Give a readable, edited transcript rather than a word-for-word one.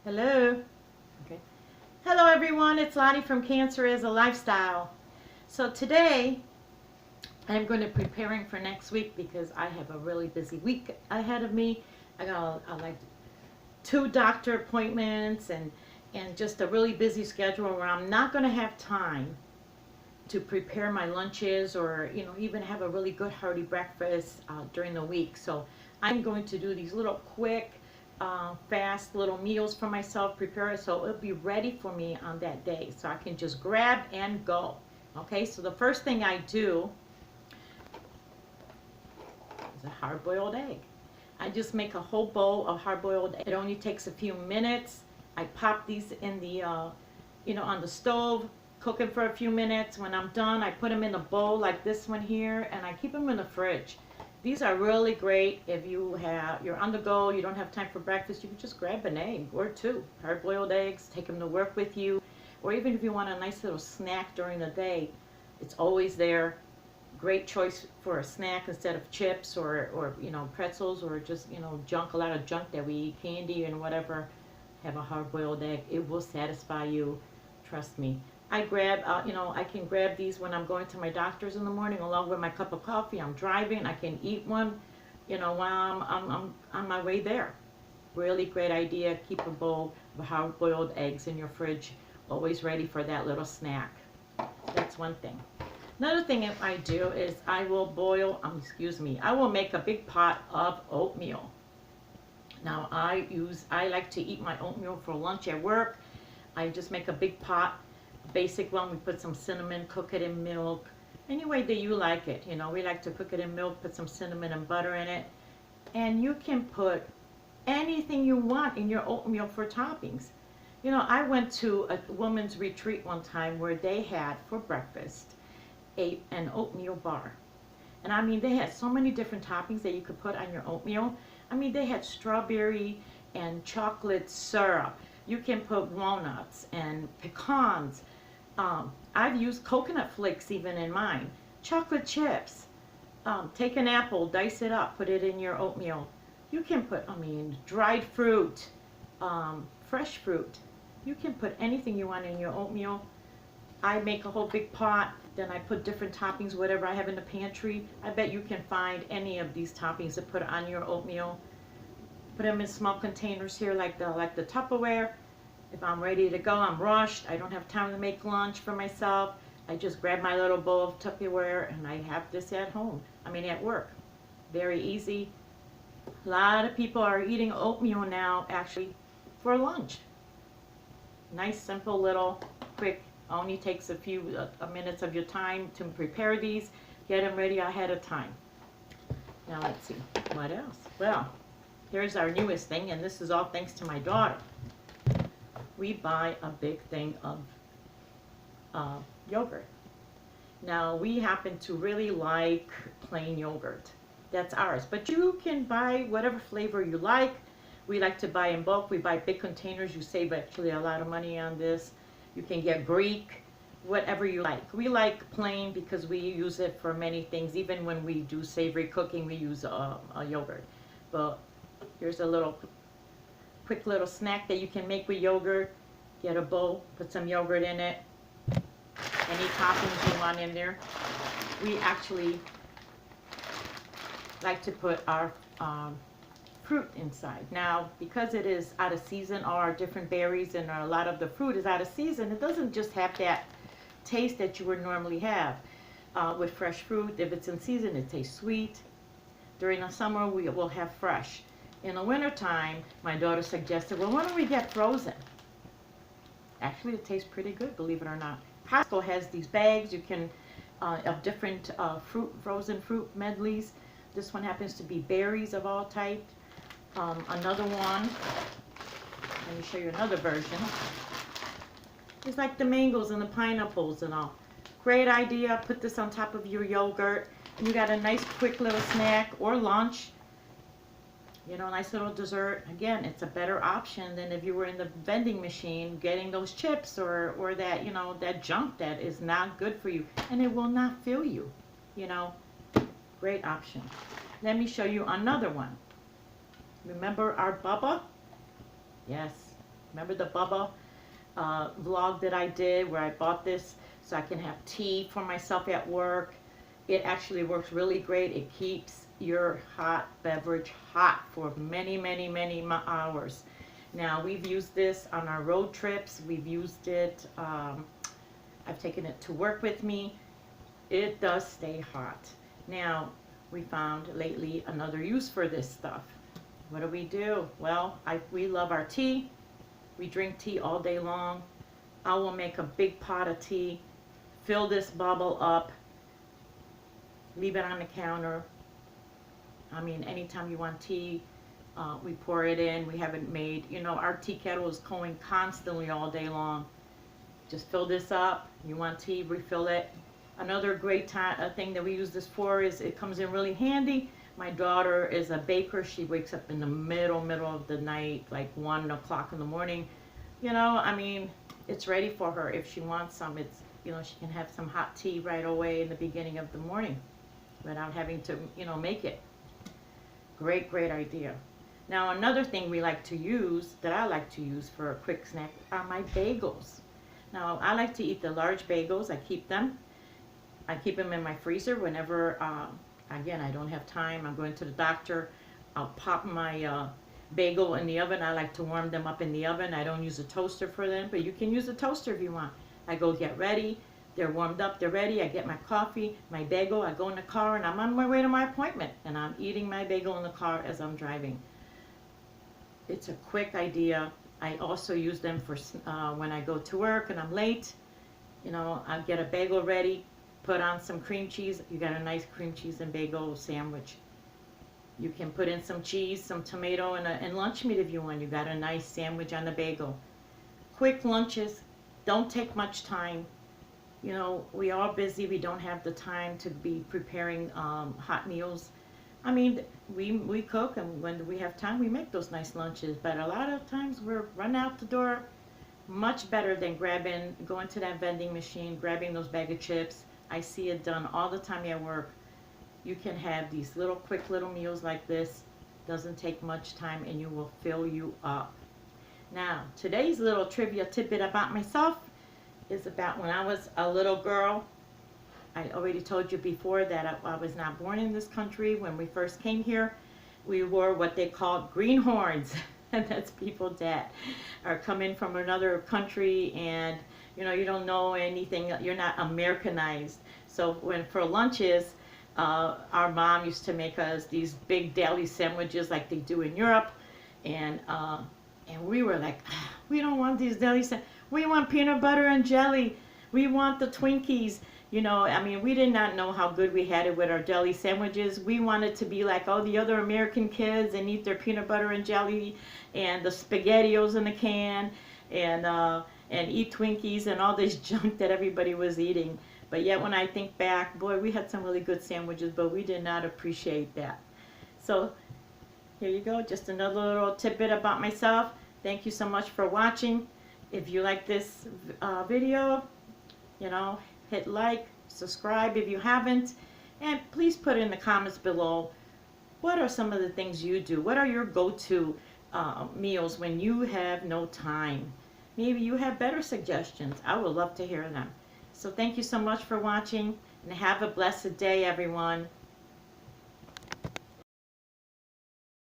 Hello. Okay. Hello everyone, it's Lottie from Cancer is a Lifestyle. So today I'm going to be preparing for next week because I have a really busy week ahead of me. I got like 2 doctor appointments and just a really busy schedule where I'm not going to have time to prepare my lunches or even have a really good hearty breakfast during the week. So I'm going to do these little quick fast little meals for myself, prepare it so it'll be ready for me on that day so I can just grab and go. Okay, so the first thing I do is a hard-boiled egg. I just make a whole bowl of hard-boiled egg. It only takes a few minutes. I pop these in the on the stove, cook them for a few minutes. When I'm done, I put them in a bowl like this one here, and I keep them in the fridge. These are really great if you're on the go, you don't have time for breakfast. You can just grab an egg or 2 hard-boiled eggs, take them to work with you, or even if you want a nice little snack during the day, it's always there. Great choice for a snack instead of chips or pretzels or just junk, a lot of junk that we eat, candy and whatever. Have a hard-boiled egg. It will satisfy you. Trust me. I can grab these when I'm going to my doctor's in the morning along with my cup of coffee. I'm driving. I can eat one, while I'm on my way there. Really great idea. Keep a bowl of hard-boiled eggs in your fridge, always ready for that little snack. That's one thing. Another thing I do is I will make a big pot of oatmeal. Now I like to eat my oatmeal for lunch at work. I just make a big pot. Basic one, we put some cinnamon, cook it in milk, any way that you like it. We like to cook it in milk, put some cinnamon and butter in it, and you can put anything you want in your oatmeal for toppings. I went to a women's retreat one time where they had for breakfast an oatmeal bar, and I mean they had so many different toppings that you could put on your oatmeal. I mean they had strawberry and chocolate syrup. You can put walnuts and pecans. I've used coconut flakes even in mine. Chocolate chips. Take an apple, dice it up, put it in your oatmeal. You can put, dried fruit, fresh fruit. You can put anything you want in your oatmeal. I make a whole big pot, then I put different toppings, whatever I have in the pantry. I bet you can find any of these toppings to put on your oatmeal. Put them in small containers here like the Tupperware. If I'm ready to go, I'm rushed, I don't have time to make lunch for myself, I just grab my little bowl of Tupperware and I have this at home. At work. Very easy. A lot of people are eating oatmeal now actually for lunch. Nice, simple, little, quick, only takes a few minutes of your time to prepare these. Get them ready ahead of time. Now let's see, what else? Well, here's our newest thing, and this is all thanks to my daughter. We buy a big thing of yogurt. Now we happen to really like plain yogurt. That's ours. But you can buy whatever flavor you like. We like to buy in bulk. We buy big containers. You save actually a lot of money on this. You can get Greek, whatever you like. We like plain because we use it for many things. Even when we do savory cooking, we use a yogurt. But here's a quick little snack that you can make with yogurt. Get a bowl, put some yogurt in it, any toppings you want in there. We actually like to put our fruit inside. Now, because it is out of season, all our different berries and a lot of the fruit is out of season, it doesn't just have that taste that you would normally have with fresh fruit. If it's in season, it tastes sweet. During the summer, we will have fresh. In the wintertime, my daughter suggested, well, why don't we get frozen? Actually, it tastes pretty good, believe it or not. Costco has these bags you can of different frozen fruit medleys. This one happens to be berries of all types. Another one, let me show you another version. It's like the mangoes and the pineapples and all. Great idea. Put this on top of your yogurt, and you got a nice quick little snack or lunch. Nice little dessert. Again, it's a better option than if you were in the vending machine getting those chips or that, that junk that is not good for you. And it will not fill you, Great option. Let me show you another one. Remember our Bubba? Yes. Remember the Bubba vlog that I did where I bought this so I can have tea for myself at work? It actually works really great. It keeps your hot beverage hot for many, many, many hours. Now, we've used this on our road trips. We've used it, I've taken it to work with me. It does stay hot. Now, we found lately another use for this stuff. What do? Well, we love our tea. We drink tea all day long. I will make a big pot of tea, fill this bubble up, leave it on the counter. I mean, anytime you want tea, we pour it in. We have it made. You know, our tea kettle is going constantly all day long. Just fill this up. You want tea, refill it. Another great thing that we use this for is it comes in really handy. My daughter is a baker. She wakes up in the middle of the night, like 1 o'clock in the morning. You know, I mean, it's ready for her if she wants some. It's, you know, she can have some hot tea right away in the beginning of the morning without having to, you know, make it. Great, great idea. Now, another thing we like to use, that I like to use for a quick snack, are my bagels. Now, I like to eat the large bagels. I keep them in my freezer whenever, again, I don't have time. I'm going to the doctor. I'll pop my bagel in the oven. I like to warm them up in the oven. I don't use a toaster for them, but you can use a toaster if you want. I go get ready. They're warmed up. They're ready. I get my coffee, my bagel. I go in the car, and I'm on my way to my appointment. And I'm eating my bagel in the car as I'm driving. It's a quick idea. I also use them for when I go to work and I'm late. You know, I'll get a bagel ready, put on some cream cheese. You got a nice cream cheese and bagel sandwich. You can put in some cheese, some tomato, and lunch meat if you want. You got a nice sandwich on the bagel. Quick lunches, don't take much time. You know, we are busy. We don't have the time to be preparing hot meals. I mean, we cook, and when we have time, we make those nice lunches. But a lot of times we're running out the door. Much better than going to that vending machine, grabbing those bag of chips. I see it done all the time at work. You can have these quick little meals like this. Doesn't take much time, and you will fill you up. Now, today's little trivia tidbit about myself is about when I was a little girl. I already told you before that I was not born in this country. When we first came here, we wore what they called greenhorns. And that's people that are coming from another country, and you know, you don't know anything, you're not Americanized. So for lunches, our mom used to make us these big deli sandwiches like they do in Europe, and we were like, we don't want these deli sandwiches. We want peanut butter and jelly. We want the Twinkies. You know, I mean, we did not know how good we had it with our deli sandwiches. We wanted to be like all the other American kids and eat their peanut butter and jelly and the SpaghettiOs in the can and eat Twinkies and all this junk that everybody was eating. But yet when I think back, boy, we had some really good sandwiches, but we did not appreciate that. So here you go, just another little tidbit about myself. Thank you so much for watching. If you like this video, you know, hit like, subscribe if you haven't, and please put in the comments below, what are some of the things you do? What are your go-to meals when you have no time? Maybe you have better suggestions. I would love to hear them. So thank you so much for watching, and have a blessed day, everyone.